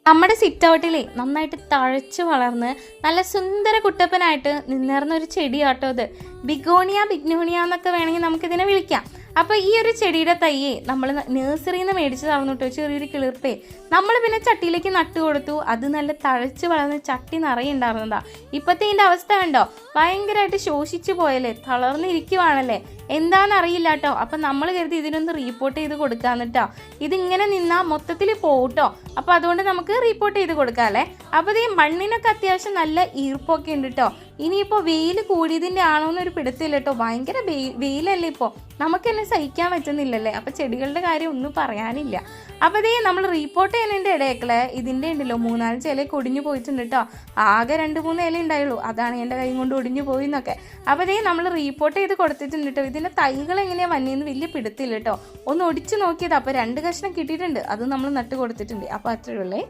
നമ്മുടെ സിറ്റ് ഔട്ടിലെ നന്നായിട്ട് തഴച്ച് വളർന്ന് നല്ല സുന്ദര കുട്ടപ്പനായിട്ട് നിന്നിരുന്ന ഒരു ചെടിയാട്ടോ ഇത്. ബിഗോണിയ ബിഗ്നോണിയ എന്നൊക്കെ വേണമെങ്കിൽ നമുക്കിതിനെ വിളിക്കാം. അപ്പോൾ ഈ ഒരു ചെടിയുടെ തയ്യെ നമ്മൾ നഴ്സറിയിൽ നിന്ന് മേടിച്ച് തളർന്നിട്ടോ, ചെറിയൊരു കിളിർപ്പേ നമ്മൾ പിന്നെ ചട്ടിയിലേക്ക് നട്ടു കൊടുത്തു. അത് നല്ല തഴച്ച് വളർന്ന് ചട്ടി നിറയെ ഉണ്ടായിരുന്നതാ. ഇപ്പോഴത്തെ ഇതിൻ്റെ അവസ്ഥ കണ്ടോ, ഭയങ്കരമായിട്ട് ശോഷിച്ചു പോയല്ലേ, തളർന്നിരിക്കുവാണല്ലേ, എന്താണെന്നറിയില്ല കേട്ടോ. അപ്പം നമ്മൾ കരുതി ഇതിനൊന്ന് റീപ്പോർട്ട് ചെയ്ത് കൊടുക്കാന്നിട്ടോ. ഇതിങ്ങനെ നിന്നാൽ മൊത്തത്തിൽ പോട്ടോ. അപ്പോൾ അതുകൊണ്ട് നമുക്ക് റീപ്പോർട്ട് ചെയ്ത് കൊടുക്കാം അല്ലേ. അപ്പോൾ ഈ മണ്ണിനൊക്കെ അത്യാവശ്യം നല്ല ഈർപ്പൊക്കെ ഉണ്ട് കേട്ടോ. ഇനിയിപ്പോൾ വെയിൽ കൂടിയതിൻ്റെ ആണോ എന്നൊരു പിടുത്തില്ല കേട്ടോ. ഭയങ്കര വെയിലല്ലേ ഇപ്പോൾ, നമുക്ക് തന്നെ സഹിക്കാൻ പറ്റുന്നില്ലല്ലേ. അപ്പോൾ ചെടികളുടെ കാര്യം ഒന്നും പറയാനില്ല. അപ്പോൾ നമ്മൾ റീപ്പോർട്ട് ചെയ്യുന്നതിൻ്റെ ഇടയ്ക്കുള്ള ഇതിൻ്റെ ഉണ്ടല്ലോ 3-4 ഇലയൊക്കെ ഒടിഞ്ഞു പോയിട്ടുണ്ട് കേട്ടോ. ആകെ 2-3 ഇല ഉണ്ടായുള്ളൂ, അതാണ് എൻ്റെ കൈ കൊണ്ട് ഒടിഞ്ഞു പോയി എന്നൊക്കെ. അപ്പോൾ നമ്മൾ റീപ്പോർട്ട് ചെയ്ത് കൊടുത്തിട്ടുണ്ട് കേട്ടോ. ഇതിൻ്റെ തൈകൾ എങ്ങനെയാണ് വന്നതെന്ന് വലിയ പിടുത്തില്ല കേട്ടോ. ഒന്ന് ഒടിച്ച് നോക്കിയത്. അപ്പോൾ 2 കഷ്ണം കിട്ടിയിട്ടുണ്ട്, അത് നമ്മൾ നട്ട് കൊടുത്തിട്ടുണ്ട്. അപ്പോൾ അത്രയേ ഉള്ളേ.